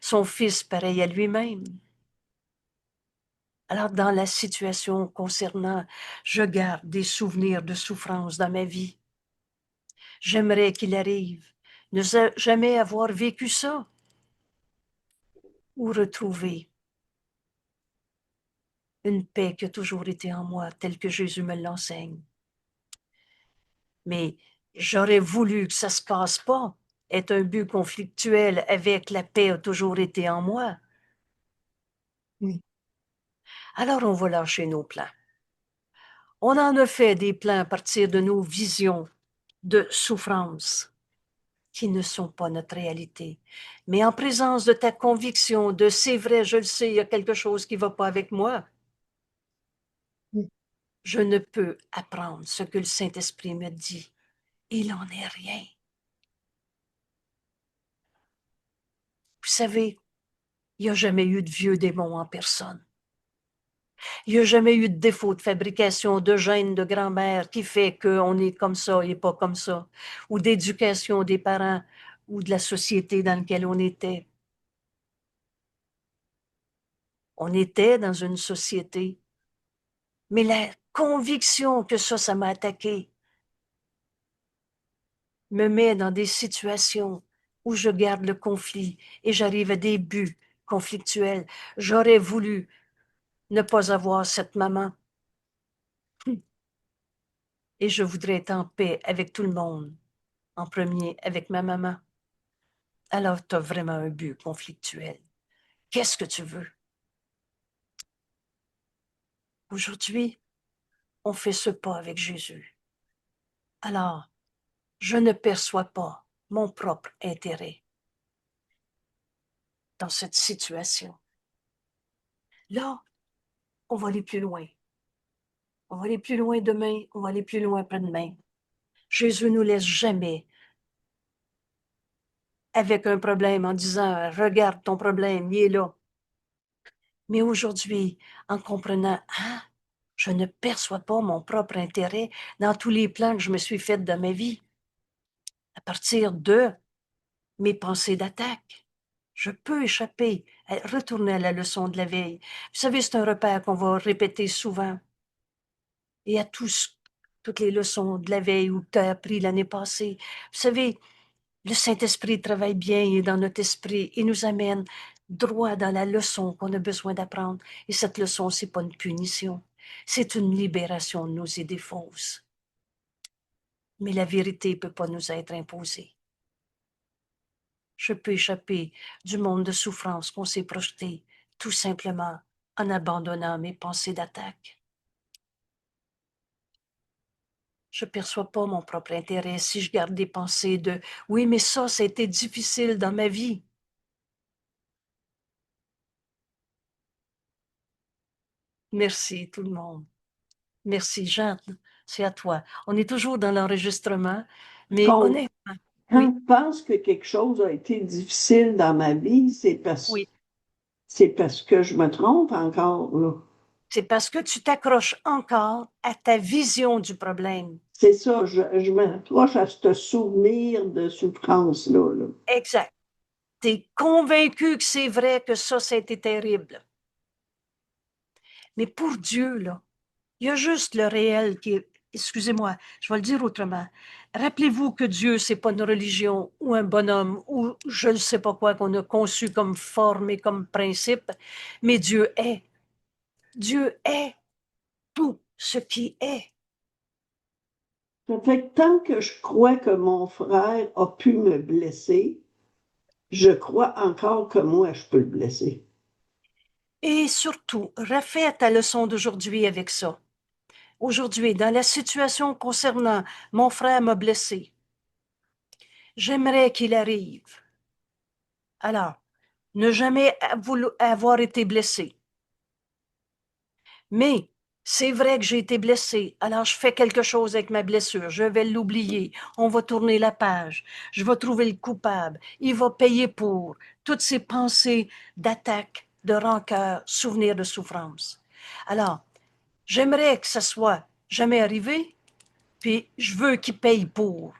son fils pareil à lui-même? Alors, dans la situation concernant, je garde des souvenirs de souffrance dans ma vie. J'aimerais qu'il arrive, ne jamais avoir vécu ça ou retrouver une paix qui a toujours été en moi, telle que Jésus me l'enseigne. Mais j'aurais voulu que ça se casse pas, être un but conflictuel avec la paix a toujours été en moi. Oui, Alors on va lâcher nos plans. On en a fait des plans à partir de nos visions de souffrance qui ne sont pas notre réalité. Mais en présence de ta conviction de c'est vrai, je le sais, il y a quelque chose qui ne va pas avec moi, oui, je ne peux apprendre ce que le Saint-Esprit me dit. Il n'en est rien. Vous savez, il n'y a jamais eu de vieux démons en personne. Il n'y a jamais eu de défaut de fabrication, de gènes de grand-mère qui fait qu'on est comme ça et pas comme ça, ou d'éducation des parents ou de la société dans laquelle on était. On était dans une société, mais la conviction que ça m'a attaqué, me met dans des situations où je garde le conflit et j'arrive à des buts conflictuels. J'aurais voulu ne pas avoir cette maman et je voudrais être en paix avec tout le monde, en premier avec ma maman. Alors, tu as vraiment un but conflictuel. Qu'est-ce que tu veux? Aujourd'hui, on fait ce pas avec Jésus. Alors, je ne perçois pas mon propre intérêt dans cette situation. Là, on va aller plus loin. On va aller plus loin demain, on va aller plus loin après-demain. Jésus nous laisse jamais avec un problème en disant, regarde ton problème, il est là. Mais aujourd'hui, en comprenant, ah, je ne perçois pas mon propre intérêt dans tous les plans que je me suis fait dans ma vie. À partir de mes pensées d'attaque, je peux échapper, retourner à la leçon de la veille. Vous savez, c'est un repère qu'on va répéter souvent. Et à toutes les leçons de la veille ou que tu as appris l'année passée. Vous savez, le Saint-Esprit travaille bien et dans notre esprit et nous amène droit dans la leçon qu'on a besoin d'apprendre. Et cette leçon, c'est pas une punition, c'est une libération de nos idées fausses. Mais la vérité peut pas nous être imposée. Je peux échapper du monde de souffrance qu'on s'est projeté, tout simplement en abandonnant mes pensées d'attaque. Je ne perçois pas mon propre intérêt si je garde des pensées de oui, mais ça a été difficile dans ma vie. Merci tout le monde. Merci, Jeanne. C'est à toi. On est toujours dans l'enregistrement, mais Quand, honnêtement, quand oui, je pense que quelque chose a été difficile dans ma vie, oui. c'est parce que je me trompe encore, là. C'est parce que tu t'accroches encore à ta vision du problème. C'est ça, je m'accroche à ce souvenir de souffrance-là, là. Exact. Tu es convaincu que c'est vrai que ça a été terrible. Mais pour Dieu, là, il y a juste le réel qui est. Excusez-moi, je vais le dire autrement. Rappelez-vous que Dieu, c'est pas une religion ou un bonhomme ou je ne sais pas quoi qu'on a conçu comme forme et comme principe, mais Dieu est. Dieu est tout ce qui est. Ça fait que tant que je crois que mon frère a pu me blesser, je crois encore que moi, je peux le blesser. Et surtout, refais ta leçon d'aujourd'hui avec ça. Aujourd'hui, dans la situation concernant mon frère m'a blessé, j'aimerais qu'il arrive. Alors, ne jamais avoir été blessé. Mais c'est vrai que j'ai été blessé, alors je fais quelque chose avec ma blessure, je vais l'oublier, on va tourner la page, je vais trouver le coupable, il va payer pour toutes ces pensées d'attaque, de rancœur, souvenirs de souffrance. Alors, j'aimerais que ça soit jamais arrivé, puis je veux qu'il paye pour.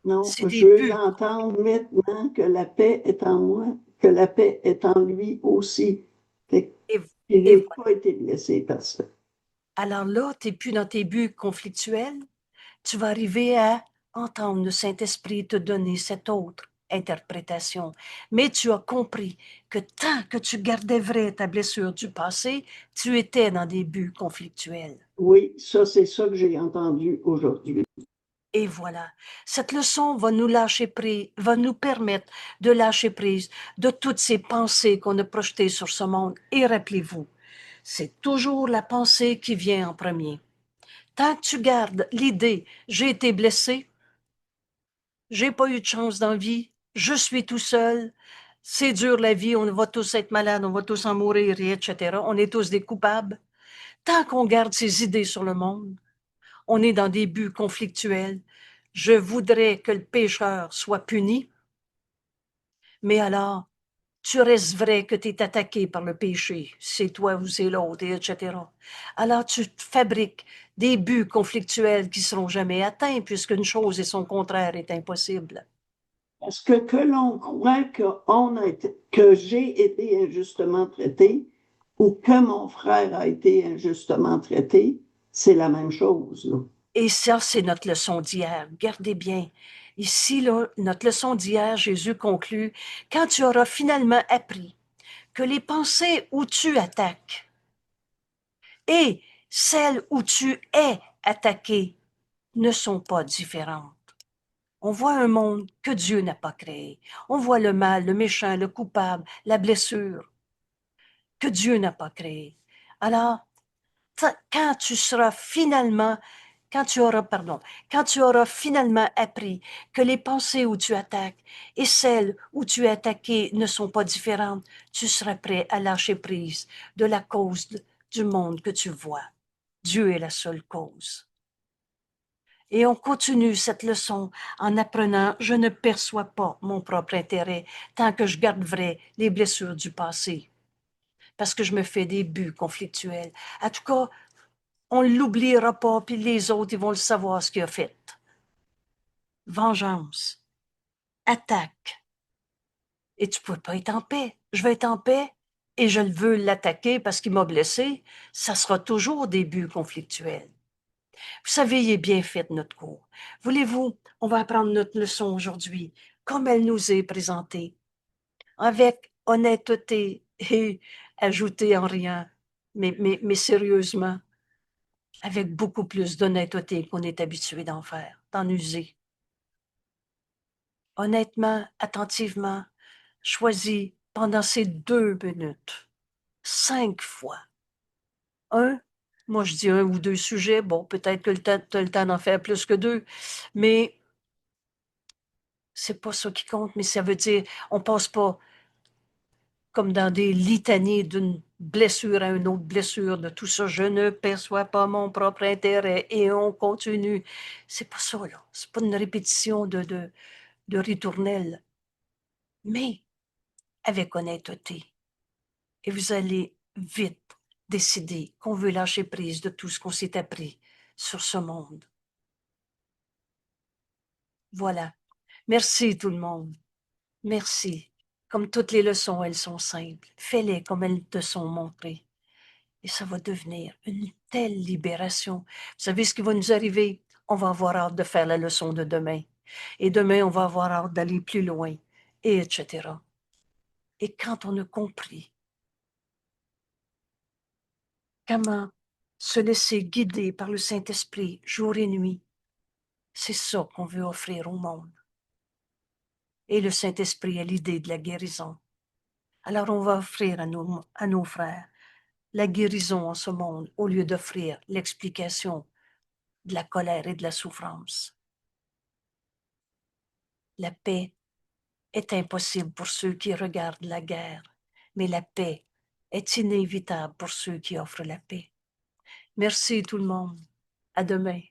Non, C'est des je veux buts. l'entendre maintenant que la paix est en moi, que la paix est en lui aussi. Fait Et, qu'il et n'ait voilà. pas été blessé par ça. Alors là, tu n'es plus dans tes buts conflictuels, tu vas arriver à entendre le Saint-Esprit te donner cette autre interprétation. Mais tu as compris que tant que tu gardais vrai ta blessure du passé, tu étais dans des buts conflictuels. Oui, ça, c'est ça que j'ai entendu aujourd'hui. Et voilà, cette leçon va nous lâcher prise, va nous permettre de lâcher prise de toutes ces pensées qu'on a projetées sur ce monde. Et rappelez-vous, c'est toujours la pensée qui vient en premier. Tant que tu gardes l'idée, j'ai été blessé, j'ai pas eu de chance dans la vie, je suis tout seul, c'est dur la vie, on va tous être malades, on va tous en mourir, etc. On est tous des coupables. Tant qu'on garde ces idées sur le monde, on est dans des buts conflictuels. Je voudrais que le pécheur soit puni, mais alors, tu restes vrai que tu es attaqué par le péché, c'est toi ou c'est l'autre, etc. Alors, tu te fabriques des buts conflictuels qui ne seront jamais atteints, puisqu'une chose et son contraire est impossible. Parce que l'on croit que j'ai été injustement traité ou que mon frère a été injustement traité, c'est la même chose, là. Et ça, c'est notre leçon d'hier. Gardez bien. Ici, là, notre leçon d'hier, Jésus conclut, quand tu auras finalement appris que les pensées où tu attaques et celles où tu es attaqué ne sont pas différentes. On voit un monde que Dieu n'a pas créé. On voit le mal, le méchant, le coupable, la blessure que Dieu n'a pas créé. Alors, quand tu seras finalement, quand tu auras finalement appris que les pensées où tu attaques et celles où tu es attaqué ne sont pas différentes, tu seras prêt à lâcher prise de la cause du monde que tu vois. Dieu est la seule cause. Et on continue cette leçon en apprenant, je ne perçois pas mon propre intérêt tant que je garde vrai les blessures du passé, parce que je me fais des buts conflictuels. En tout cas, on ne l'oubliera pas, puis les autres, ils vont le savoir ce qu'il a fait. Vengeance, attaque. Et tu ne peux pas être en paix. Je vais être en paix et je veux l'attaquer parce qu'il m'a blessé. Ça sera toujours des buts conflictuels. Vous savez, il est bien fait notre cours. Voulez-vous, on va apprendre notre leçon aujourd'hui, comme elle nous est présentée, avec honnêteté et ajouter en rien, mais sérieusement, avec beaucoup plus d'honnêteté qu'on est habitué d'en faire, d'en user. Honnêtement, attentivement, choisis pendant ces 2 minutes, 5 fois. Moi je dis un ou deux sujets, bon, peut-être que tu as le temps d'en faire plus que 2, mais c'est pas ça qui compte, mais ça veut dire, on passe pas comme dans des litanies d'une blessure à une autre blessure, de tout ça, je ne perçois pas mon propre intérêt, et on continue. C'est pas ça, là. C'est pas une répétition de ritournelle, mais avec honnêteté. Et vous allez vite décider qu'on veut lâcher prise de tout ce qu'on s'est appris sur ce monde. Voilà. Merci tout le monde. Merci. Comme toutes les leçons, elles sont simples. Fais-les comme elles te sont montrées. Et ça va devenir une telle libération. Vous savez ce qui va nous arriver? On va avoir hâte de faire la leçon de demain. Et demain, on va avoir hâte d'aller plus loin, et etc. Et quand on a compris comment se laisser guider par le Saint-Esprit jour et nuit, c'est ça qu'on veut offrir au monde. Et le Saint-Esprit a l'idée de la guérison. Alors on va offrir à nos frères la guérison en ce monde au lieu d'offrir l'explication de la colère et de la souffrance. La paix est impossible pour ceux qui regardent la guerre, mais la paix est inévitable pour ceux qui offrent la paix. Merci tout le monde. À demain.